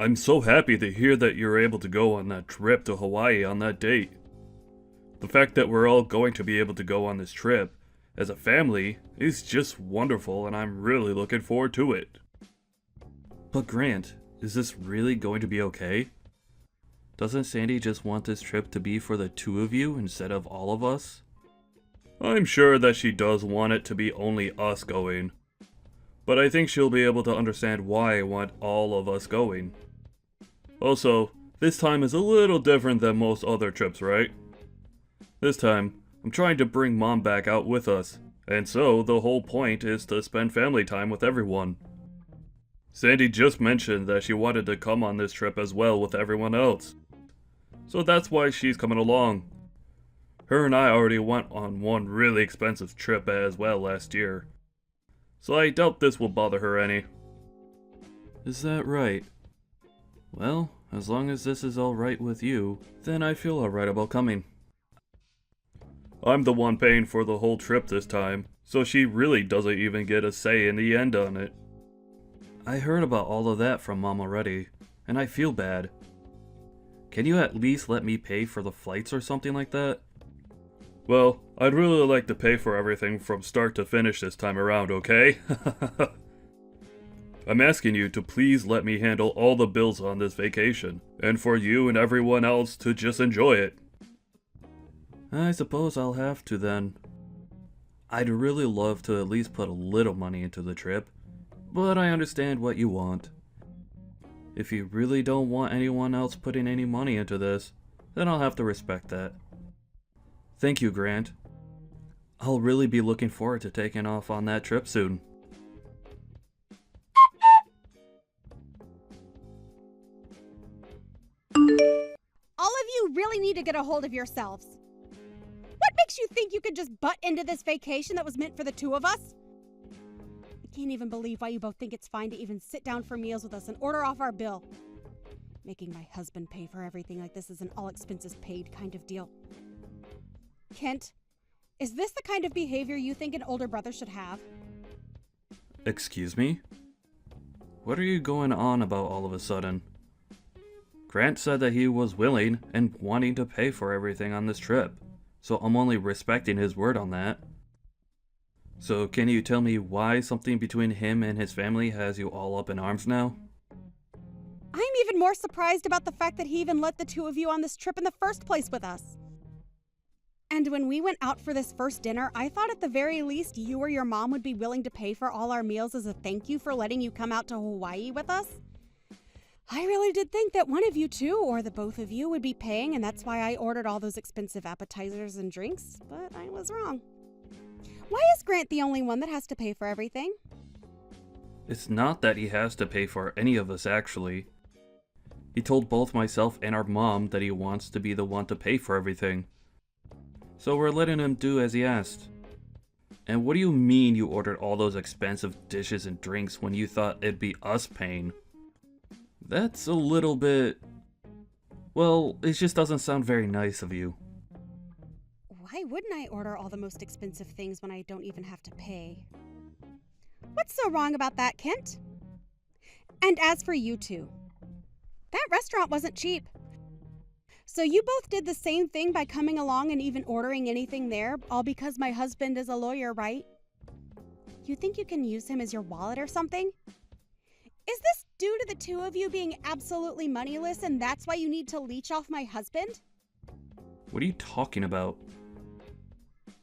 I'm so happy to hear that you're able to go on that trip to Hawaii on that date. The fact that we're all going to be able to go on this trip as a family is just wonderful, and I'm really looking forward to it. But Grant, is this really going to be okay? Doesn't Sandy just want this trip to be for the two of you instead of all of us? I'm sure that she does want it to be only us going. But I think she'll be able to understand why I want all of us going. Also, this time is a little different than most other trips, right? This time, I'm trying to bring Mom back out with us, and so the whole point is to spend family time with everyone. Sandy just mentioned that she wanted to come on this trip as well with everyone else. So that's why she's coming along. Her and I already went on one really expensive trip as well last year. So I doubt this will bother her any. Is that right? Well, as long as this is alright with you, then I feel alright about coming. I'm the one paying for the whole trip this time, so she really doesn't even get a say in the end on it. I heard about all of that from Mom already, and I feel bad. Can you at least let me pay for the flights or something like that? Well, I'd really like to pay for everything from start to finish this time around, okay? I'm asking you to please let me handle all the bills on this vacation, and for you and everyone else to just enjoy it. I suppose I'll have to then. I'd really love to at least put a little money into the trip, but I understand what you want. If you really don't want anyone else putting any money into this, then I'll have to respect that. Thank you, Grant. I'll really be looking forward to taking off on that trip soon. All of you really need to get a hold of yourselves. What makes you think you could just butt into this vacation that was meant for the two of us? I can't even believe why you both think it's fine to even sit down for meals with us and order off our bill. Making my husband pay for everything like this is an all expenses paid kind of deal. Kent, is this the kind of behavior you think an older brother should have? Excuse me? What are you going on about all of a sudden? Grant said that he was willing and wanting to pay for everything on this trip, so I'm only respecting his word on that. So can you tell me why something between him and his family has you all up in arms now? I'm even more surprised about the fact that he even let the two of you on this trip in the first place with us. And when we went out for this first dinner, I thought at the very least you or your mom would be willing to pay for all our meals as a thank you for letting you come out to Hawaii with us. I really did think that one of you two, or the both of you, would be paying, and that's why I ordered all those expensive appetizers and drinks, but I was wrong. Why is Grant the only one that has to pay for everything? It's not that he has to pay for any of us, actually. He told both myself and our mom that he wants to be the one to pay for everything. So we're letting him do as he asked. And what do you mean you ordered all those expensive dishes and drinks when you thought it'd be us paying? That's a little bit... well, it just doesn't sound very nice of you. Why wouldn't I order all the most expensive things when I don't even have to pay? What's so wrong about that, Kent? And as for you two, that restaurant wasn't cheap. So you both did the same thing by coming along and even ordering anything there, all because my husband is a lawyer, right? You think you can use him as your wallet or something? Is this due to the two of you being absolutely moneyless and that's why you need to leech off my husband? What are you talking about?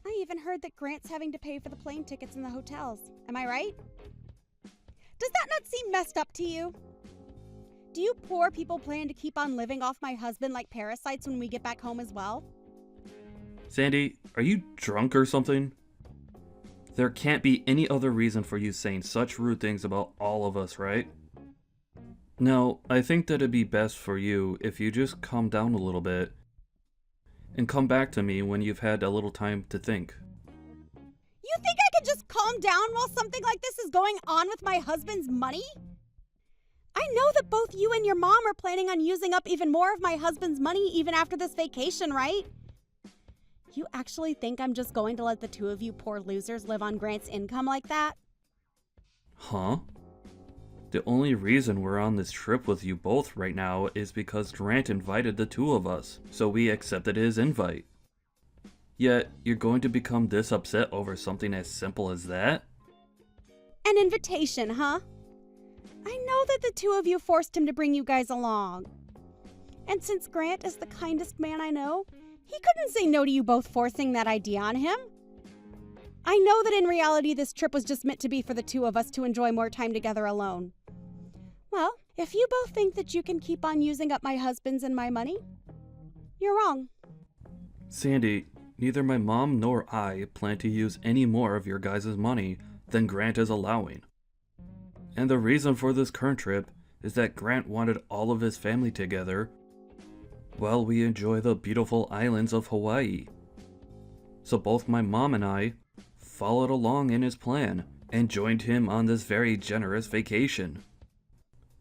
I even heard that Grant's having to pay for the plane tickets and the hotels. Am I right? Does that not seem messed up to you? Do you poor people plan to keep on living off my husband like parasites when we get back home as well? Sandy, are you drunk or something? There can't be any other reason for you saying such rude things about all of us, right? No, I think that it'd be best for you if you just calm down a little bit and come back to me when you've had a little time to think. You think I could just calm down while something like this is going on with my husband's money? I know that both you and your mom are planning on using up even more of my husband's money even after this vacation, right? You actually think I'm just going to let the two of you poor losers live on Grant's income like that? Huh? The only reason we're on this trip with you both right now is because Grant invited the two of us, so we accepted his invite. Yet, you're going to become this upset over something as simple as that? An invitation, huh? I know that the two of you forced him to bring you guys along. And since Grant is the kindest man I know, he couldn't say no to you both forcing that idea on him. I know that in reality this trip was just meant to be for the two of us to enjoy more time together alone. Well, if you both think that you can keep on using up my husband's and my money, you're wrong. Sandy, neither my mom nor I plan to use any more of your guys' money than Grant is allowing. And the reason for this current trip is that Grant wanted all of his family together while we enjoy the beautiful islands of Hawaii. So both my mom and I followed along in his plan and joined him on this very generous vacation.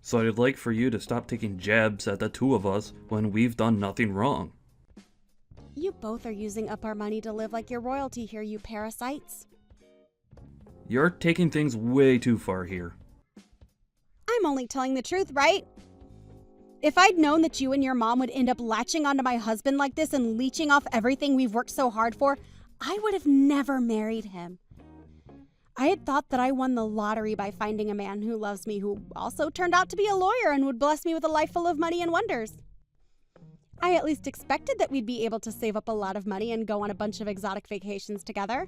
So I'd like for you to stop taking jabs at the two of us when we've done nothing wrong. You both are using up our money to live like you're royalty here, you parasites. You're taking things way too far here. I'm only telling the truth, right? If I'd known that you and your mom would end up latching onto my husband like this and leeching off everything we've worked so hard for, I would have never married him. I had thought that I won the lottery by finding a man who loves me, who also turned out to be a lawyer and would bless me with a life full of money and wonders. I at least expected that we'd be able to save up a lot of money and go on a bunch of exotic vacations together.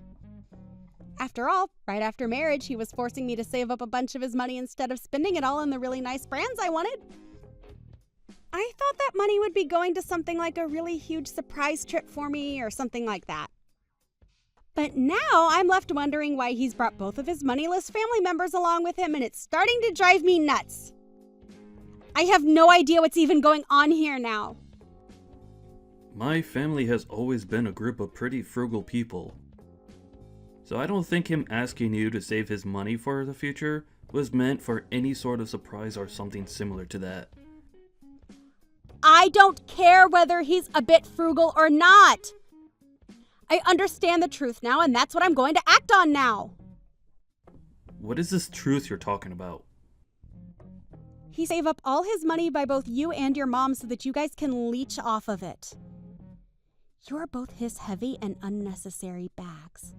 After all, right after marriage, he was forcing me to save up a bunch of his money instead of spending it all on the really nice brands I wanted. I thought that money would be going to something like a really huge surprise trip for me or something like that. But now I'm left wondering why he's brought both of his moneyless family members along with him, and it's starting to drive me nuts. I have no idea what's even going on here now. My family has always been a group of pretty frugal people. So I don't think him asking you to save his money for the future was meant for any sort of surprise or something similar to that. I don't care whether he's a bit frugal or not. I understand the truth now, and that's what I'm going to act on now. What is this truth you're talking about? He saved up all his money by both you and your mom so that you guys can leech off of it. You are both his heavy and unnecessary bags.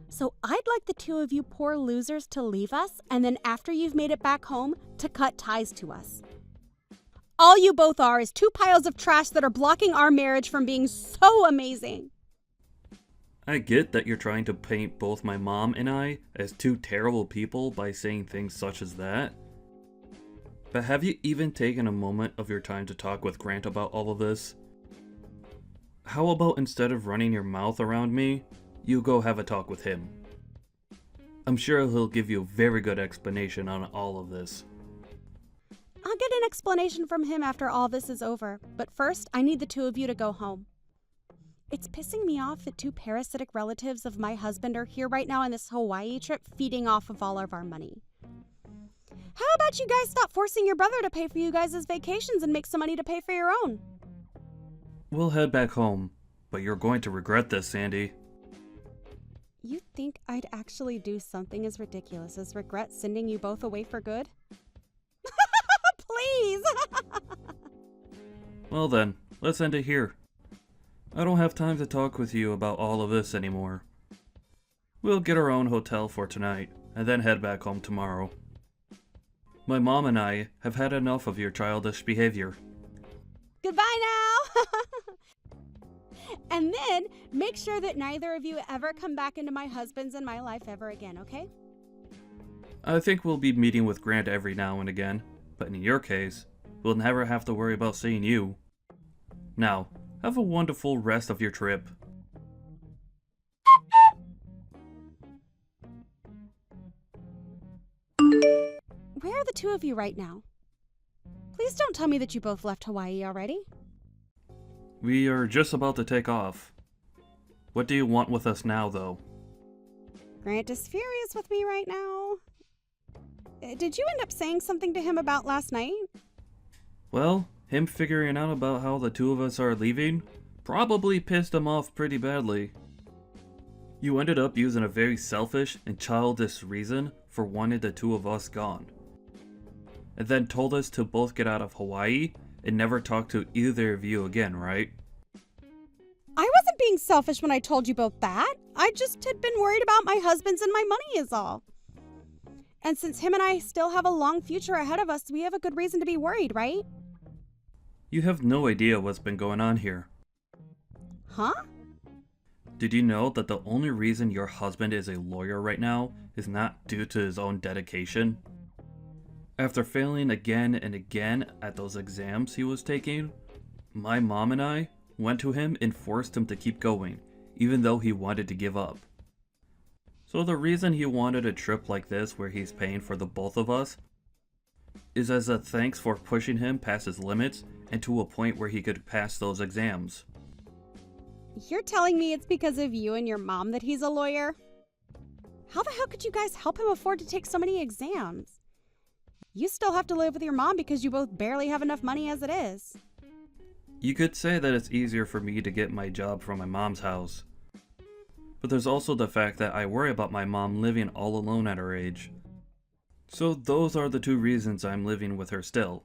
So I'd like the two of you poor losers to leave us, and then after you've made it back home, to cut ties to us. All you both are is two piles of trash that are blocking our marriage from being so amazing. I get that you're trying to paint both my mom and I as two terrible people by saying things such as that. But have you even taken a moment of your time to talk with Grant about all of this? How about instead of running your mouth around me, you go have a talk with him? I'm sure he'll give you a very good explanation on all of this. I'll get an explanation from him after all this is over, but first I need the two of you to go home. It's pissing me off that two parasitic relatives of my husband are here right now on this Hawaii trip feeding off of all of our money. How about you guys stop forcing your brother to pay for you guys' vacations and make some money to pay for your own? We'll head back home, but you're going to regret this, Sandy. You think I'd actually do something as ridiculous as regret sending you both away for good? Please! Well then, let's end it here. I don't have time to talk with you about all of this anymore. We'll get our own hotel for tonight, and then head back home tomorrow. My mom and I have had enough of your childish behavior. Goodbye now! And then, make sure that neither of you ever come back into my husband's and my life ever again, okay? I think we'll be meeting with Grant every now and again, but in your case, we'll never have to worry about seeing you. Now, have a wonderful rest of your trip. Where are the two of you right now? Please don't tell me that you both left Hawaii already. We are just about to take off. What do you want with us now, though? Grant is furious with me right now. Did you end up saying something to him about last night? Well, him figuring out about how the two of us are leaving probably pissed him off pretty badly. You ended up using a very selfish and childish reason for wanting the two of us gone. and then told us to both get out of Hawaii and never talk to either of you again, right? I wasn't being selfish when I told you both that. I just had been worried about my husband's and my money is all. And since him and I still have a long future ahead of us, we have a good reason to be worried, right? You have no idea what's been going on here. Huh? Did you know that the only reason your husband is a lawyer right now is not due to his own dedication? After failing again and again at those exams he was taking, my mom and I went to him and forced him to keep going, even though he wanted to give up. So the reason he wanted a trip like this where he's paying for the both of us is as a thanks for pushing him past his limits and to a point where he could pass those exams. You're telling me it's because of you and your mom that he's a lawyer? How the hell could you guys help him afford to take so many exams? You still have to live with your mom because you both barely have enough money as it is. You could say that it's easier for me to get my job from my mom's house. But there's also the fact that I worry about my mom living all alone at her age. So those are the two reasons I'm living with her still.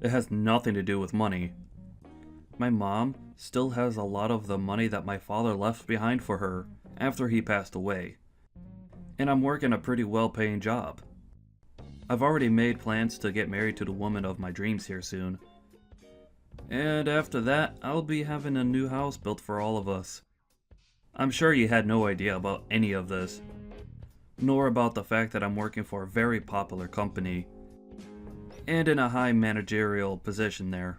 It has nothing to do with money. My mom still has a lot of the money that my father left behind for her after he passed away. And I'm working a pretty well-paying job. I've already made plans to get married to the woman of my dreams here soon. And after that, I'll be having a new house built for all of us. I'm sure you had no idea about any of this, nor about the fact that I'm working for a very popular company, and in a high managerial position there.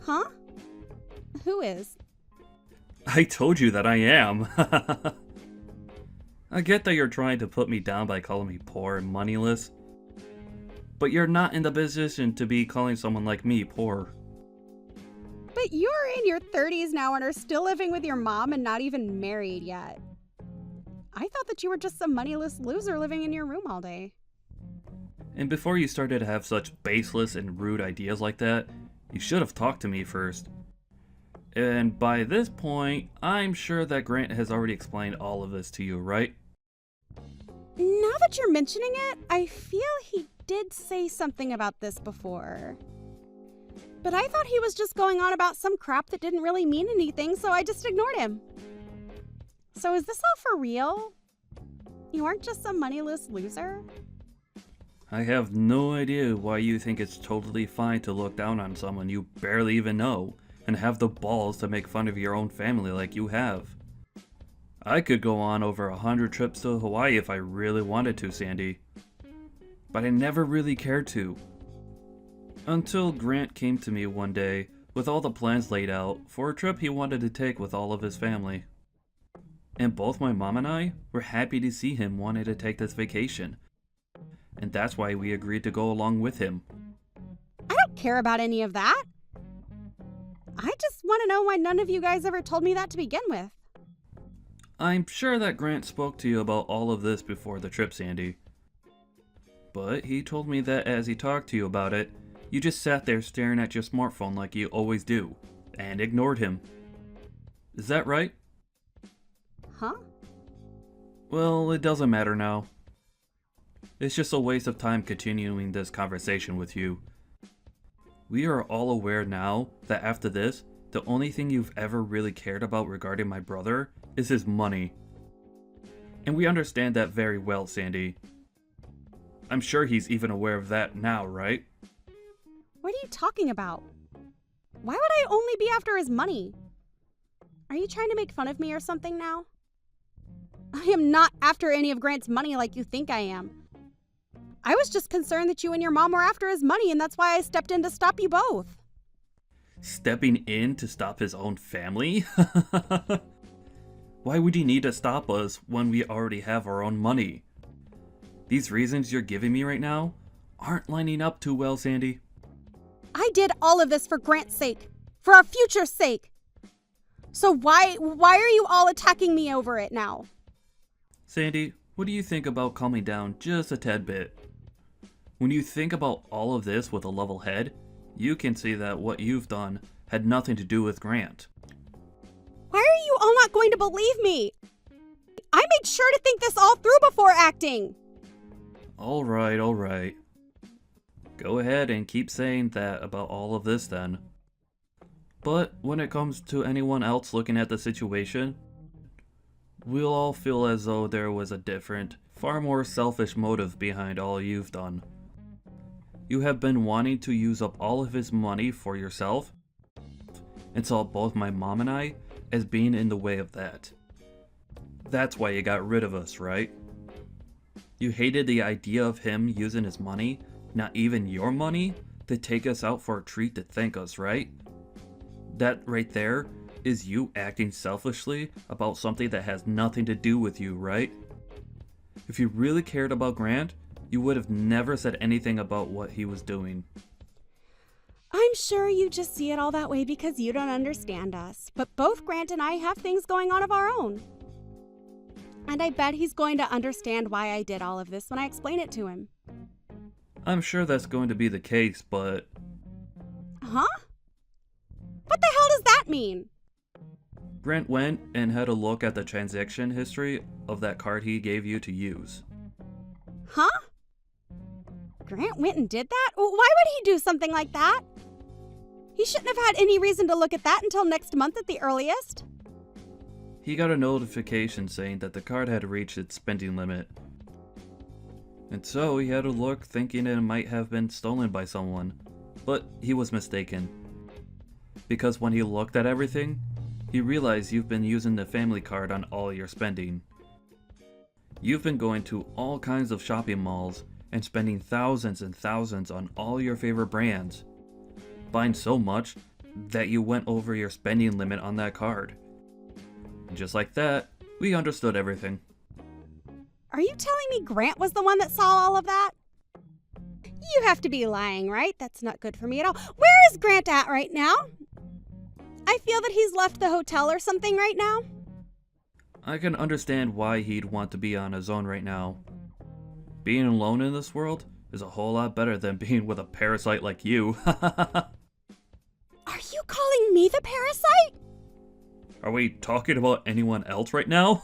Huh? Who is? I told you that I am. I get that you're trying to put me down by calling me poor and moneyless, but you're not in the position to be calling someone like me poor. But you're in your 30s now and are still living with your mom and not even married yet. I thought that you were just some moneyless loser living in your room all day. And before you started to have such baseless and rude ideas like that, you should have talked to me first. And by this point, I'm sure that Grant has already explained all of this to you, right? Now that you're mentioning it, I feel he did say something about this before. But I thought he was just going on about some crap that didn't really mean anything, so I just ignored him. So is this all for real? You aren't just some moneyless loser? I have no idea why you think it's totally fine to look down on someone you barely even know and have the balls to make fun of your own family like you have. I could go on over 100 trips to Hawaii if I really wanted to, Sandy. But I never really cared to. Until Grant came to me one day with all the plans laid out for a trip he wanted to take with all of his family. And both my mom and I were happy to see him wanting to take this vacation. And that's why we agreed to go along with him. I don't care about any of that. I just want to know why none of you guys ever told me that to begin with. I'm sure that Grant spoke to you about all of this before the trip, Sandy. But he told me that as he talked to you about it, you just sat there staring at your smartphone like you always do, and ignored him. Is that right? Huh? Well, it doesn't matter now. It's just a waste of time continuing this conversation with you. We are all aware now that after this, the only thing you've ever really cared about regarding my brother is his money. And we understand that very well, Sandy. I'm sure he's even aware of that now, right? What are you talking about? Why would I only be after his money? Are you trying to make fun of me or something now? I am not after any of Grant's money like you think I am. I was just concerned that you and your mom were after his money, and that's why I stepped in to stop you both. Stepping in to stop his own family? Why would he need to stop us when we already have our own money? These reasons you're giving me right now aren't lining up too well, Sandy. I did all of this for Grant's sake, for our future's sake. So why are you all attacking me over it now? Sandy, what do you think about calming down just a tad bit? When you think about all of this with a level head, you can see that what you've done had nothing to do with Grant. Why are you all not going to believe me? I made sure to think this all through before acting. Alright. Go ahead and keep saying that about all of this then. But when it comes to anyone else looking at the situation, we'll all feel as though there was a different, far more selfish motive behind all you've done. You have been wanting to use up all of his money for yourself, and saw both my mom and I as being in the way of that. That's why you got rid of us, right? You hated the idea of him using his money, not even your money, to take us out for a treat to thank us, right? That right there is you acting selfishly about something that has nothing to do with you, right? If you really cared about Grant, you would have never said anything about what he was doing. I'm sure you just see it all that way because you don't understand us. But both Grant and I have things going on of our own. And I bet he's going to understand why I did all of this when I explain it to him. I'm sure that's going to be the case, but... Huh? What the hell does that mean? Grant went and had a look at the transaction history of that card he gave you to use. Huh? Grant went and did that? Why would he do something like that? He shouldn't have had any reason to look at that until next month at the earliest. He got a notification saying that the card had reached its spending limit. And so he had a look thinking it might have been stolen by someone, but he was mistaken. Because when he looked at everything, he realized you've been using the family card on all your spending. You've been going to all kinds of shopping malls and spending thousands and thousands on all your favorite brands. Buying so much that you went over your spending limit on that card. And just like that, we understood everything. Are you telling me Grant was the one that saw all of that? You have to be lying, right? That's not good for me at all. Where is Grant at right now? I feel that he's left the hotel or something right now. I can understand why he'd want to be on his own right now. Being alone in this world is a whole lot better than being with a parasite like you. Are you calling me the parasite? Are we talking about anyone else right now?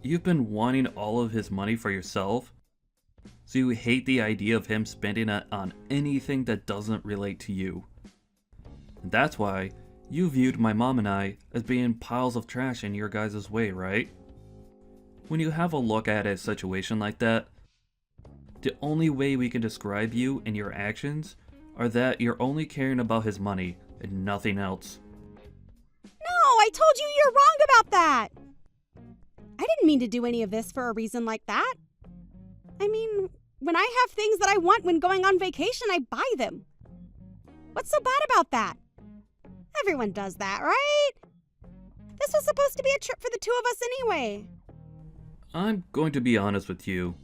You've been wanting all of his money for yourself, so you hate the idea of him spending it on anything that doesn't relate to you. And that's why you viewed my mom and I as being piles of trash in your guys' way, right? When you have a look at a situation like that, the only way we can describe you and your actions are that you're only caring about his money and nothing else. No, I told you you're wrong about that. I didn't mean to do any of this for a reason like that. I mean, when I have things that I want when going on vacation, I buy them. What's so bad about that? Everyone does that, right? This was supposed to be a trip for the two of us anyway. I'm going to be honest with you,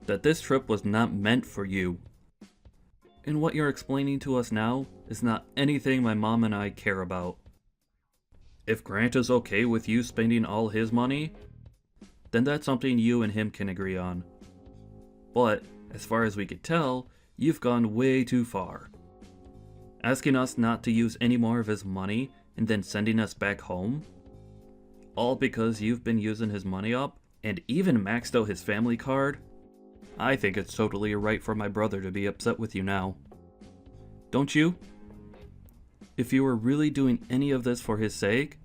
that this trip was not meant for you. And what you're explaining to us now is not anything my mom and I care about. If Grant is okay with you spending all his money, then that's something you and him can agree on. But, as far as we could tell, you've gone way too far. Asking us not to use any more of his money and then sending us back home? All because you've been using his money up and even maxed out his family card? I think it's totally right for my brother to be upset with you now. Don't you? If you were really doing any of this for his sake,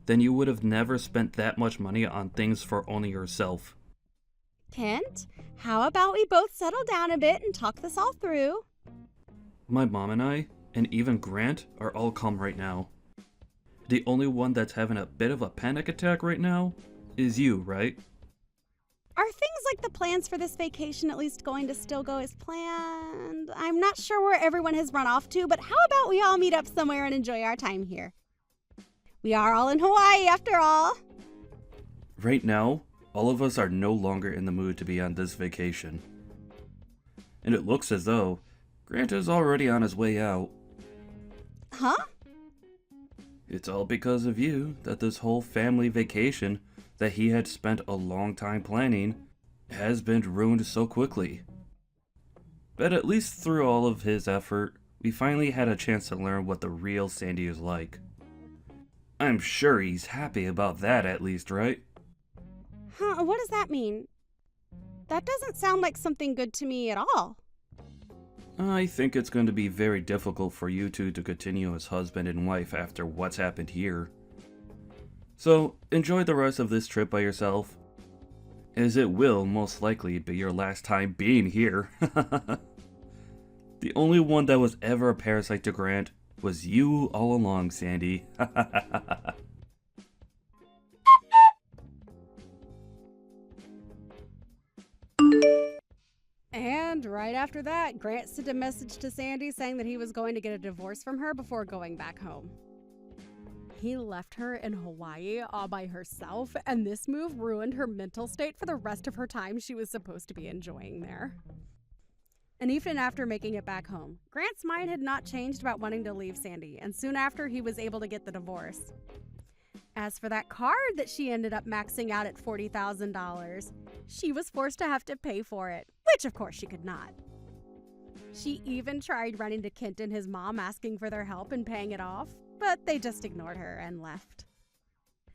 then you would have never spent that much money on things for only yourself. Kent, how about we both settle down a bit and talk this all through? My mom and I, and even Grant, are all calm right now. The only one that's having a bit of a panic attack right now is you, right? Are things like the plans for this vacation at least going to still go as planned? I'm not sure where everyone has run off to, but how about we all meet up somewhere and enjoy our time here? We are all in Hawaii after all. Right now, all of us are no longer in the mood to be on this vacation. And it looks as though Grant is already on his way out. Huh? It's all because of you that this whole family vacation that he had spent a long time planning has been ruined so quickly. But at least through all of his effort, we finally had a chance to learn what the real Sandy is like. I'm sure he's happy about that at least, right? Huh, what does that mean? That doesn't sound like something good to me at all. I think it's going to be very difficult for you two to continue as husband and wife after what's happened here. So, enjoy the rest of this trip by yourself, as it will most likely be your last time being here. The only one that was ever a parasite to Grant was you all along, Sandy. And right after that, Grant sent a message to Sandy saying that he was going to get a divorce from her before going back home. He left her in Hawaii all by herself, and this move ruined her mental state for the rest of her time she was supposed to be enjoying there. And even after making it back home, Grant's mind had not changed about wanting to leave Sandy, and soon after he was able to get the divorce. As for that card that she ended up maxing out at $40,000, she was forced to have to pay for it, which of course she could not. She even tried running to Kent and his mom asking for their help in paying it off, but they just ignored her and left.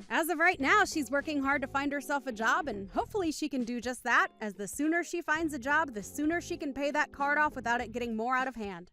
As of right now, she's working hard to find herself a job, and hopefully she can do just that, as the sooner she finds a job, the sooner she can pay that card off without it getting more out of hand.